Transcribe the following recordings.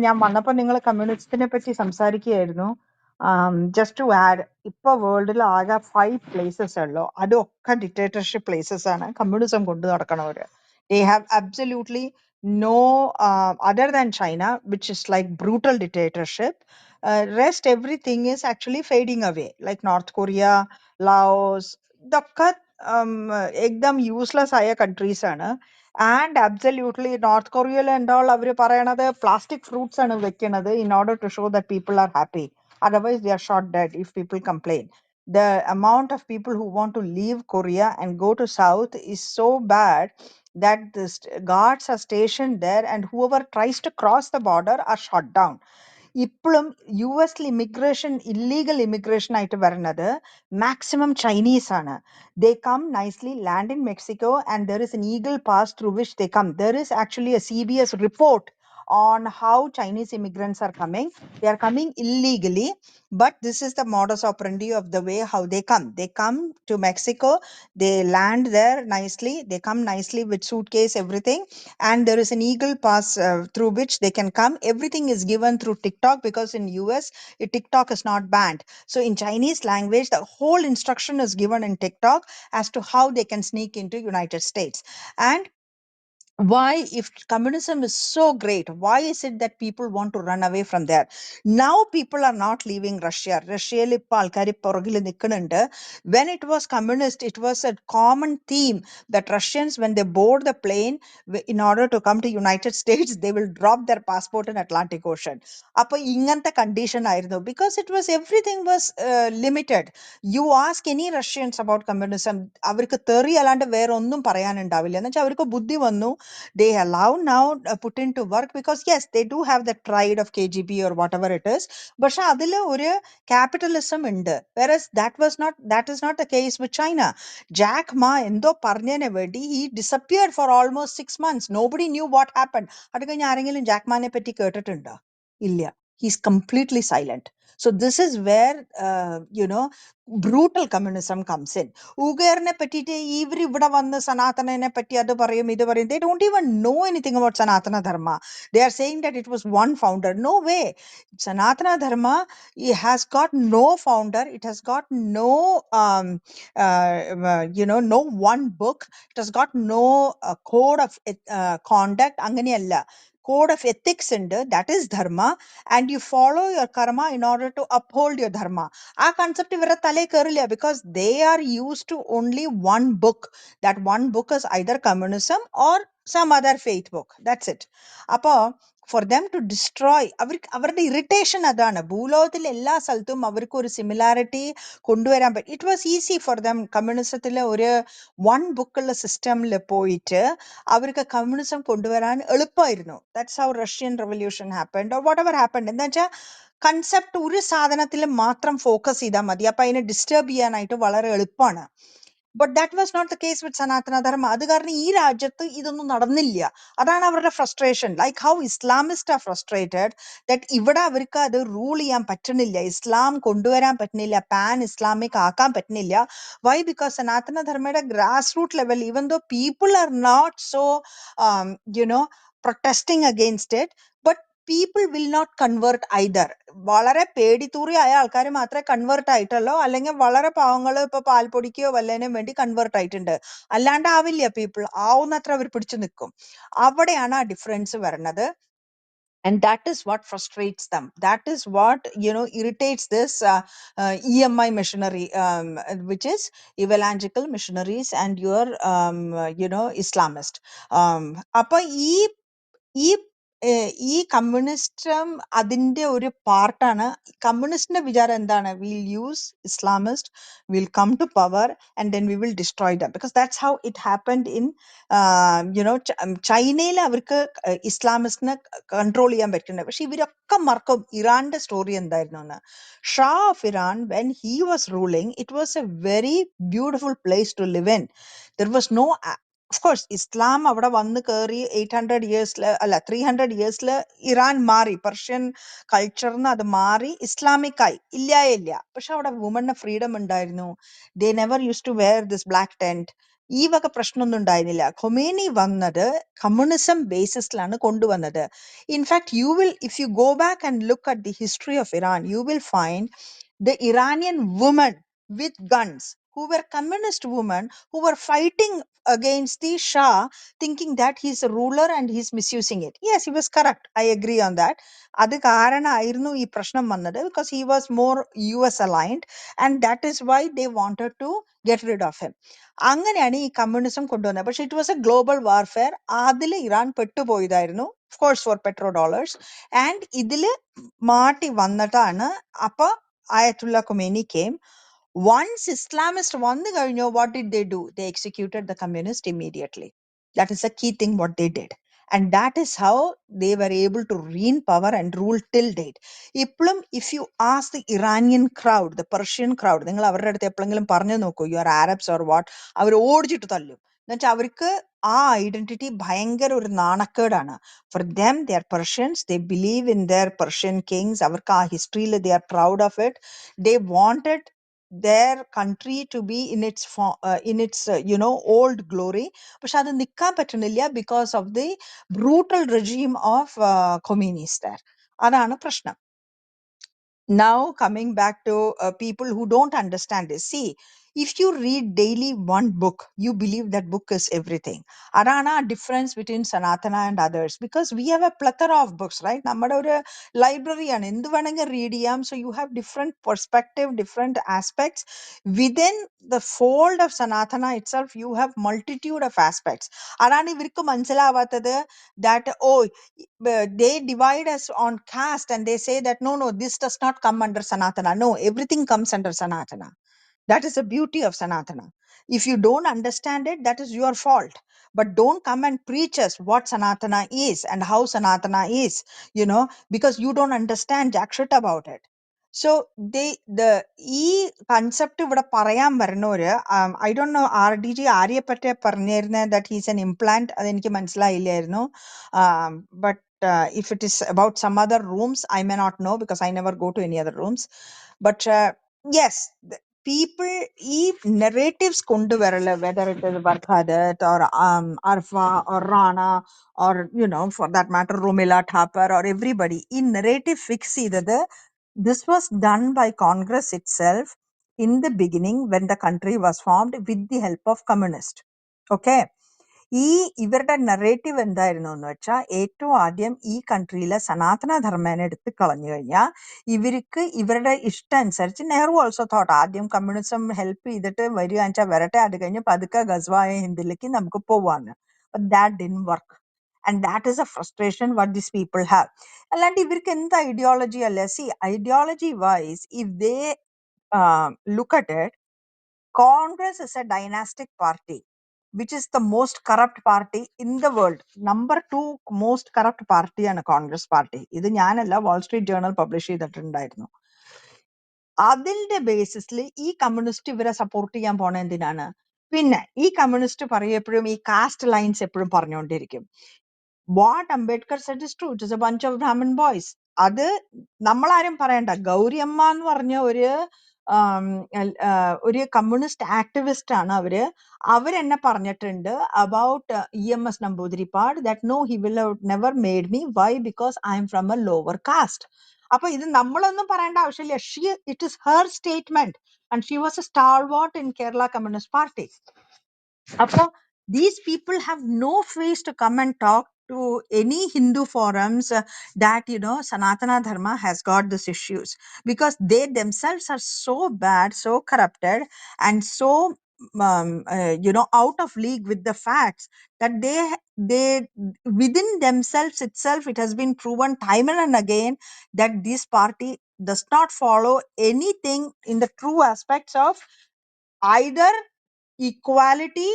ഞാൻ വന്നപ്പോ നിങ്ങൾ കമ്മ്യൂണിസത്തിനെ പറ്റി സംസാരിക്കുകയായിരുന്നു. ജസ്റ്റ് ടു ആഡ്, ഇപ്പൊ വേൾഡിൽ ആകെ 5 places ഉള്ളൂ, അതൊക്കെ ഡിക്റ്റേറ്റർഷിപ്പ് പ്ലേസസ് ആണ്. കമ്മ്യൂണിസം കൊണ്ട് നടക്കണവര് they have absolutely no other than China, which is like brutal dictatorship. Rest everything is actually fading away, like North Korea, Laos, ഇതൊക്കെ ekdam useless ആയ countries ആണ്. And absolutely North Korea and all avru parayanathu plastic fruits aanu vekkunathu in order to show that people are happy. Otherwise they are shot dead if people complain. The amount of people who want to leave Korea and go to south is so bad that the guards are stationed there, and whoever tries to cross the border are shot down. ഇപ്പോഴും യുഎസിൽ immigration, illegal immigration ആയിട്ട് വരുന്നത് maximum Chinese ആണ്. They come nicely, land in Mexico, and there is an eagle pass through which they come. There is actually a CBS report on how Chinese immigrants are coming. They are coming illegally, but this is the modus operandi of the way how they come. They come to Mexico, they land there nicely, they come nicely with suitcase, everything, and there is an eagle pass through which they can come. Everything is given through TikTok, because in US TikTok is not banned. So in Chinese language the whole instruction is given in TikTok as to how they can sneak into United States. And why, if communism is so great, why is it that people want to run away from there? Now people are not leaving Russia. Russiaയിൽ ഇപ്പൊ ആൾക്കാർ പുറകിൽ നിൽക്കുന്നുണ്ട്. When it was communist, it was a common theme that Russians, when they board the plane in order to come to United States, they will drop their passport in Atlantic Ocean. അപ്പൊ ഇങ്ങനത്തെ condition ആയിരുന്നു, because it was, everything was limited. You ask any Russians about communism, അവർക്ക് തെറി അല്ലാണ്ട് വേറെ ഒന്നും പറയാനുണ്ടാവില്ല. എന്ന് വെച്ചാൽ അവർക്ക് ബുദ്ധി വന്നു, they allow now put into work, because yes, they do have the pride of KGB or whatever it is, but adile oru capitalism ഉണ്ട്. Whereas that is not the case with China. Jack Ma എന്തോ പറഞ്ഞതിനെ വേണ്ടി he disappeared for almost 6 months. Nobody knew what happened. അത് കഴിഞ്ഞ് ആരെങ്കിലും Jack മാനെ പറ്റി കേട്ടിട്ടുണ്ടോ? ഇല്ല. He's completely silent. So this is where brutal communism comes in. Ugarne patite ivri ivda vannu Sanatanane patti adu parayum idu parayum. They don't even know anything about Sanatana Dharma. They are saying that it was one founder. No way. Sanatana Dharma, it has got no founder. It has got no no one book. It has got no code of conduct. Anganiyalla. Code of ethics under, that is dharma, and you follow your karma in order to uphold your dharma. ആ concept ഇവരെ തലേ കയറില്ല, because they are used to only one book. That one book is either communism or some other faith book. That's it. അപ്പോ for them to destroy, അവരുടെ irritation അതാണ്. ഭൂലോകത്തിൽ എല്ലാ സ്ഥലത്തും അവർക്ക് ഒരു സിമിലാരിറ്റി കൊണ്ടുവരാൻ പറ്റും. It was easy for them. കമ്മ്യൂണിസത്തിലെ ഒരു വൺ ബുക്കുള്ള സിസ്റ്റമിൽ പോയിട്ട് അവർക്ക് കമ്മ്യൂണിസം കൊണ്ടുവരാൻ എളുപ്പമായിരുന്നു. That's how Russian revolution happened or whatever happened. എന്താ വെച്ചാൽ കൺസെപ്റ്റ് ഒരു സാധനത്തിൽ മാത്രം ഫോക്കസ് ചെയ്താൽ മതി, അപ്പൊ അതിനെ ഡിസ്റ്റർബ് ചെയ്യാനായിട്ട് വളരെ എളുപ്പമാണ്. But that was not the case with Sanatana Dharma. അത് കാരണം ഈ രാജ്യത്ത് ഇതൊന്നും നടന്നില്ല. അതാണ് അവരുടെ frustration. Like how Islamist are frustrated that ഇവിടെ അവർക്ക് അത് റൂൾ ചെയ്യാൻ പറ്റുന്നില്ല, ഇസ്ലാം കൊണ്ടുവരാൻ പറ്റുന്നില്ല, പാൻ ഇസ്ലാമിക് ആക്കാൻ പറ്റുന്നില്ല. വൈ? ബിക്കോസ് സനാതന ധർമ്മയുടെ grass root level, even though people are not so protesting against it, but people will not convert either. വളരെ പേടിത്തൂറിയായ ആൾക്കാർ മാത്രമേ കൺവേർട്ട് ആയിട്ടുള്ളൂ, അല്ലെങ്കിൽ വളരെ പാവങ്ങൾ ഇപ്പൊ പാൽപ്പൊടിക്കോ വല്ലതിനും വേണ്ടി കൺവേർട്ട് ആയിട്ടുണ്ട്. അല്ലാണ്ട് ആവില്ല. പീപ്പിൾ ആവുന്നത്ര അവർ പിടിച്ചു നിൽക്കും. അവിടെയാണ് ആ ഡിഫറൻസ് വരുന്നത്. And that is what frustrates them. That is what irritates this EMI missionary, which is evangelical missionaries and your Islamist. Appa ഈ കമ്മ്യൂണിസ്റ്റും അതിന്റെ ഒരു പാർട്ടാണ്. കമ്മ്യൂണിസ്റ്റിന്റെ വിചാരം എന്താണ്? Will use Islamist, will come to power, and then we will destroy them, because that's how it happened in ചൈനയിൽ. അവർക്ക് ഇസ്ലാമിസ്റ്റിനെ control ചെയ്യാൻ പറ്റുന്നുണ്ട്. പക്ഷെ ഇവരൊക്കെ മറക്കും ഇറാന്റെ സ്റ്റോറി എന്തായിരുന്നു എന്ന്. Shah of Iran, when he was ruling, it was a very beautiful place to live in. There was no, of course, Islam അവിടെ വന്ന് കയറി 800 yearsൽ അല്ല 300 yearsൽ ഇറാൻ മാറി, പെർഷ്യൻ കൾച്ചറിന് അത് മാറി ഇസ്ലാമിക് ആയി. ഇല്ല. പക്ഷെ അവിടെ വുമണിന് ഫ്രീഡം ഉണ്ടായിരുന്നു. They never use to wear this black tent. ഈ വക പ്രശ്നമൊന്നും ഉണ്ടായിരുന്നില്ല. ഖൊമേനി വന്നത് കമ്മ്യൂണിസം ബേസിസിലാണ് കൊണ്ടുവന്നത്. In fact you will, if you go back and look at the history of Iran, you will find the Iranian women with guns, who were communist women, who were fighting against the Shah, thinking that he's a ruler and he's misusing it. Yes, he was correct. I agree on that. അത് കാരണമായിരുന്നു ഈ പ്രശ്നം വന്നത്, because he was more US aligned, and that is why they wanted to get rid of him. അങ്ങനെയാണ് ഈ communism കൊണ്ടുവന്നത്. പക്ഷെ it was a global warfare. അതിൽ ഇറാൻ പെട്ടുപോയതായിരുന്നു, of course for petro dollars. And ഇതില് മാറ്റി വന്നിട്ടാണ് അപ്പൊ Ayatollah Khomeini came. Once Islamists won the Gavino, what did they do? They executed the communist immediately. That is a key thing what they did. And that is how they were able to reign power and rule till date. Ippolum, if you ask the Iranian crowd, the Persian crowd, നിങ്ങൾ അവരുടെ അടുത്ത് എപ്പോഴെങ്കിലും പറഞ്ഞു നോക്കൂ, you are Arabs or what, അവർ ഓടിച്ചിട്ട് തല്ലും. എന്നുവെച്ചാൽ അവർക്ക് ആ ഐഡന്റിറ്റി ഭയങ്കര ഒരു നാണക്കേടാണ്. For them, they are Persians. They believe in their Persian kings. അവർക്ക് ആ ഹിസ്റ്ററിയിൽ they are proud of it. They wanted their country to be in its old glory. പക്ഷെ അത് നിൽക്കാൻ പറ്റുന്നില്ല because of the brutal regime of Khomeini's there. അതാണ് പ്രശ്നം. Now coming back to people who don't understand this. See, if you read daily one book, you believe that book is everything. Adana difference between Sanatana and others, because we have a plethora of books, right? Nammada oru library ആണ്, എന്ത് വേണമെങ്കിൽ read ചെയ്യാം. So you have different perspective, different aspects. Within the fold of Sanatana itself, you have multitude of aspects. അതാണ് ഇവർക്ക് മനസ്സിലാവാത്തത്, that oh, they divide us on caste and they say that no, this does not come under Sanatana. No, everything comes under Sanatana. That is the beauty of Sanatana. If you don't understand it, that is your fault. But don't come and preach us what Sanatana is and how Sanatana is, because you don't understand jack shit about it. So ഈ concept ഇവിടെ പറയാൻ വരുന്നവര്, I don't know, RDG ആര്യെ പറ്റി പറഞ്ഞിരുന്നത് that he's an implant, അതെനിക്ക് മനസ്സിലായില്ലായിരുന്നു. But if it is about some other rooms, I may not know because I never go to any other rooms. But yes, people ഈ narratives കൊണ്ടുവരല്, whether it is Barkhadat or Arfa or Rana or for that matter Rumila Thapar or everybody, ഈ narrative fix ചെയ്തത്, this was done by Congress itself in the beginning when the country was formed with the help of communist. Okay. ഈ ഇവരുടെ narrative എന്തായിരുന്നു എന്ന് വെച്ചാൽ, ഏറ്റവും ആദ്യം ഈ കൺട്രിയിലെ സനാതന ധർമ്മേനെ എടുത്ത് കളഞ്ഞു കഴിഞ്ഞാൽ ഇവർക്ക് ഇവരുടെ ഇഷ്ടം അനുസരിച്ച്, നെഹ്റു ഓൾസോ തോട്ട് ആദ്യം കമ്മ്യൂണിസം ഹെൽപ്പ് ചെയ്തിട്ട് വരിക വെച്ചാൽ വരട്ടെ, അത് കഴിഞ്ഞ് പതുക്കെ ഗസ്വായ ഹിന്ദിലേക്ക് നമുക്ക് പോവാന്ന്. that didn't work, and that is a frustration what these people have. അല്ലാണ്ട് ഇവർക്ക് എന്ത് ഐഡിയോളജി അല്ലേ? See, ideology wise if they look at it, Congress is a dynastic party, which is the most corrupt party in the world. Number 2 most corrupt party ആണ് Congress party. ഇത് ഞാനല്ല, Wall Street journal publish ചെയ്തിട്ടുണ്ടായിരുന്നു. അതിന്റെ ബേസിസിൽ ഈ communist ഇവരെ support ചെയ്യാൻ പോണ എന്തിനാണ്? പിന്നെ ഈ കമ്മ്യൂണിസ്റ്റ് പറയപ്പോഴും ഈ കാസ്റ്റ് ലൈൻസ് എപ്പോഴും പറഞ്ഞുകൊണ്ടിരിക്കും. What Ambedkar said is true, it is a bunch of Brahman boys. അത് നമ്മളാരും പറയണ്ട. ഗൗരി അമ്മ എന്ന് പറഞ്ഞ ഒരു കമ്മ്യൂണിസ്റ്റ് ആക്ടിവിസ്റ്റ് ആണ്. അവരെന്നെ പറഞ്ഞിട്ടുണ്ട് about EMS Namboodiripad, that no, he will have never made me. Why? Because I am from a lower caste. അപ്പൊ ഇത് നമ്മളൊന്നും പറയേണ്ട ആവശ്യമില്ല. It is her statement, and she was a stalwart in Kerala Communist Party. Appo these people have no face to come and talk to any Hindu forums that Sanatana Dharma has got these issues, because they themselves are so bad, so corrupted, and so out of league with the facts, that they within themselves itself, it has been proven time and again that this party does not follow anything in the true aspects of either equality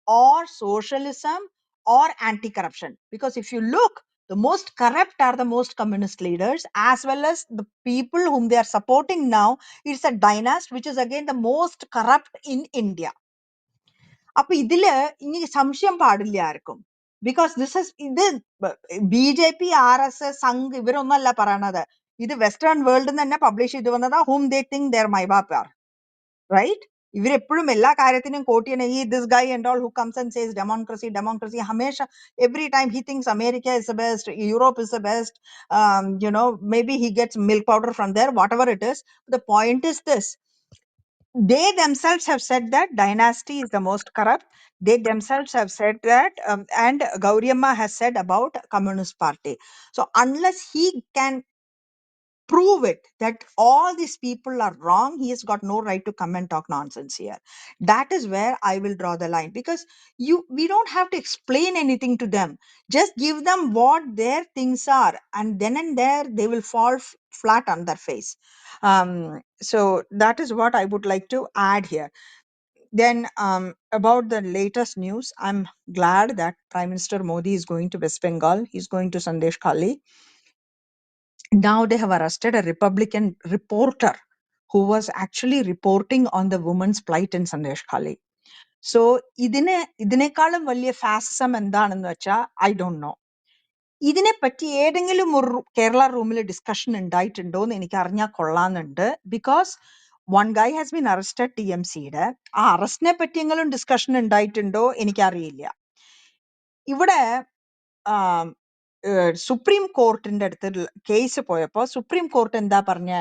or socialism or anti-corruption. Because if you look, the most corrupt are the most communist leaders, as well as the people whom they are supporting now. It's a dynasty which is again the most corrupt in India. അപ്പൊ ഇതില് ഇനി സംശയം പാടില്ല ആർക്കും. Because ഇത് BJP, RSS, Sangh ഇവരൊന്നല്ല പറയണത്. ഇത് western വേൾഡിൽ തന്നെ പബ്ലിഷ് ചെയ്തു വന്നതാ, whom they think their my bap are, right? ഇവരെപ്പോഴും എല്ലാ കാര്യത്തിനും quote ചെയ്യണ this guy and all who comes and says democracy, democracy, ഹമേഷ every time he thinks America is the best, Europe is the best, maybe he gets milk powder from there, whatever it is. The point is this: they themselves have said that dynasty is the most corrupt. They themselves have said that, and Gauriamma has said about Communist Party. So unless he can prove it that all these people are wrong, he has got no right to come and talk nonsense here. That is where I will draw the line, because we don't have to explain anything to them. Just give them what their things are, and then and there they will fall flat on their face. So that is what I would like to add here. Then, about the latest news, I'm glad that Prime Minister Modi is going to West Bengal. He's going to Sandesh Khali. Now they have arrested a Republican reporter who was actually reporting on the woman's plight in Sandesh Khali. So, ഇതിനേക്കാളും വലിയ ഫാസിസം എന്താണെന്ന് വെച്ചാ I don't know. ഇതിനെപ്പറ്റി ഏതെങ്കിലും ഒരു കേരള റൂമിൽ discussion ഉണ്ടായിട്ടുണ്ടോ എന്ന് എനിക്ക് അറിഞ്ഞാൽ കൊള്ളാന്നുണ്ട്. Because one guy has been arrested TMCയുടെ. ആ അറസ്റ്റിനെ പറ്റിയെങ്കിലും ഡിസ്കഷൻ ഉണ്ടായിട്ടുണ്ടോ എനിക്കറിയില്ല. ഇവിടെ സുപ്രീം കോർട്ടിന്റെ അടുത്ത് കേസ് പോയപ്പോ സുപ്രീം കോർട്ട് എന്താ പറഞ്ഞ,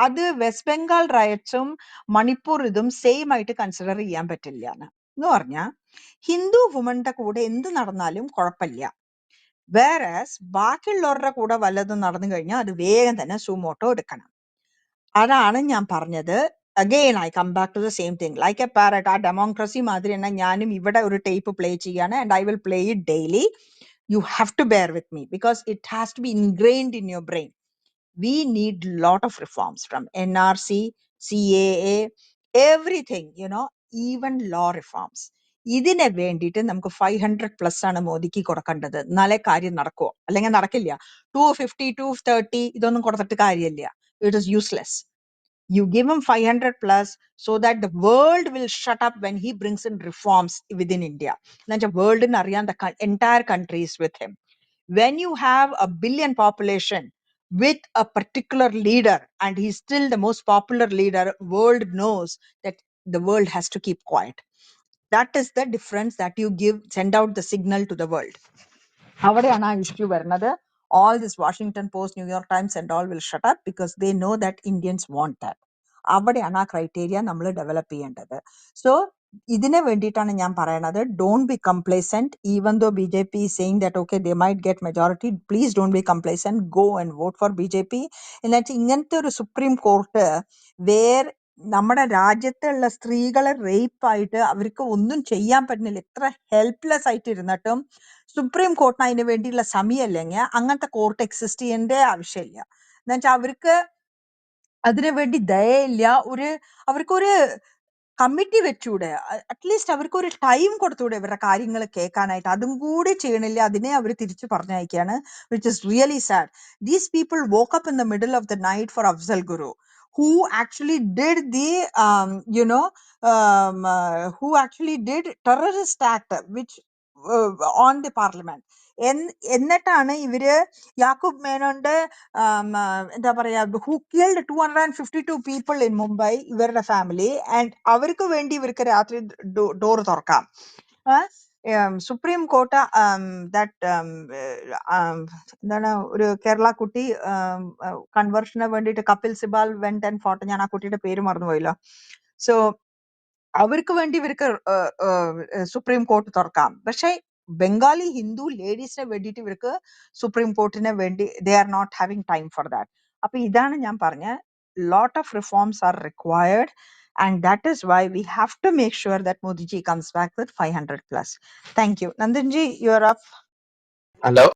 അത് വെസ്റ്റ് ബംഗാൾ റൈറ്റ്സും മണിപ്പൂർ ഇതും സെയിം ആയിട്ട് കൺസിഡർ ചെയ്യാൻ പറ്റില്ല എന്ന് പറഞ്ഞാ ഹിന്ദു വുമന്റെ കൂടെ എന്ത് നടന്നാലും കുഴപ്പമില്ല. വേറസ് ബാക്കിയുള്ളവരുടെ കൂടെ വല്ലതും നടന്നു കഴിഞ്ഞാൽ അത് വേഗം തന്നെ സുമോട്ടോ എടുക്കണം. അതാണ് ഞാൻ പറഞ്ഞത്. Again I come back to the same thing. Like a parrot, ആ ഡെമോക്രസി മാതിരി തന്നെ ഞാനും ഇവിടെ ഒരു ടേപ്പ് പ്ലേ ചെയ്യാണ്, and I will play it daily. You have to bear with me because it has to be ingrained in your brain. We need lot of reforms from NRC, CAA, everything, even law reforms. ഇതിനെ വേണ്ടിയിട്ട് നമുക്ക് 500+ ആണ് മോദിക്ക് കൊടുക്കേണ്ടത്. എന്നാലേ കാര്യം നടക്കുമോ, അല്ലെങ്കിൽ നടക്കില്ല. 250, 230 ഇതൊന്നും കൊടുത്തിട്ട് കാര്യമില്ല. It is useless. You give him 500+ so that the world will shut up when he brings in reforms within India. The world in Aryan, the entire country is with him. When you have a billion population with a particular leader and he's still the most popular leader, world knows that the world has to keep quiet. That is the difference that you send out the signal to the world. അവിടെയാണ് ആ issue വരുന്നത്. All this Washington Post, New York Times and all will shut up because they know that Indians want that. അവിടെയാണ് ആ criteria നമ്മൾ develop ചെയ്യേണ്ടത്. So ഇതിനെ വേണ്ടിയിട്ടാണ് ഞാൻ പറയണത്, don't be complacent. Even though BJP is saying that okay they might get majority, please don't be complacent, go and vote for BJP. എന്നുവെച്ചാൽ ഇങ്ങനത്തെ ഒരു സുപ്രീം കോർട്ട് വേർ നമ്മുടെ രാജ്യത്തുള്ള സ്ത്രീകളെ റേപ്പ് ആയിട്ട് അവർക്ക് ഒന്നും ചെയ്യാൻ പറ്റുന്നില്ല, എത്ര ഹെൽപ്ലെസ് ആയിട്ട് ഇരുന്നിട്ടും സുപ്രീം കോർട്ടിന് അതിന് വേണ്ടിയുള്ള സമയമല്ലെങ്കിൽ അങ്ങനത്തെ കോർട്ട് എക്സിസ്റ്റ് ചെയ്യേണ്ട ആവശ്യമില്ല. എന്നുവെച്ചാൽ അവർക്ക് അതിനു വേണ്ടി ദയയില്ല. അവർക്കൊരു കമ്മിറ്റി വെച്ചൂടെ, അറ്റ്ലീസ്റ്റ് അവർക്ക് ഒരു ടൈം കൊടുത്തൂടെ ഇവരുടെ കാര്യങ്ങൾ കേൾക്കാനായിട്ട്. അതും കൂടി ചെയ്യണില്ല, അതിനെ അവർ തിരിച്ചു പറഞ്ഞയക്കുകയാണ്, which is really sad. These people woke up in the middle of the night for Afzal Guru, who actually did the who actually did terrorist act which on the parliament. എന്നിട്ടാണ് ഇവര് യാക്കൂബ് മേനോന്റെ എന്താ പറയാ, who killed 252 people in Mumbai, ഇവരുടെ family, and അവർക്ക് വേണ്ടി ഇവർക്ക് രാത്രി ഡോർ തുറക്കാം. സുപ്രീം കോർട്ട് ദാറ്റ് എന്താണ് ഒരു കേരള കുട്ടി കൺവേർഷന് വേണ്ടിയിട്ട് Kapil Sibal went and photo, ഞാൻ ആ കുട്ടിയുടെ പേര് മറന്നുപോയല്ലോ. സോ അവർക്ക് വേണ്ടി ഇവർക്ക് സുപ്രീം കോർട്ട് തുറക്കാം. പക്ഷെ ബംഗാളി ഹിന്ദു ലേഡീസിനെ വേണ്ടിയിട്ട് ഇവർക്ക് സുപ്രീം കോർട്ടിനെ വേണ്ടി they are not having time for that. അപ്പൊ ഇതാണ് ഞാൻ പറഞ്ഞ, lot of reforms are required, and that is why we have to make sure that Modi ji comes back with 500+. Thank you. Nandanji, you're up. Hello.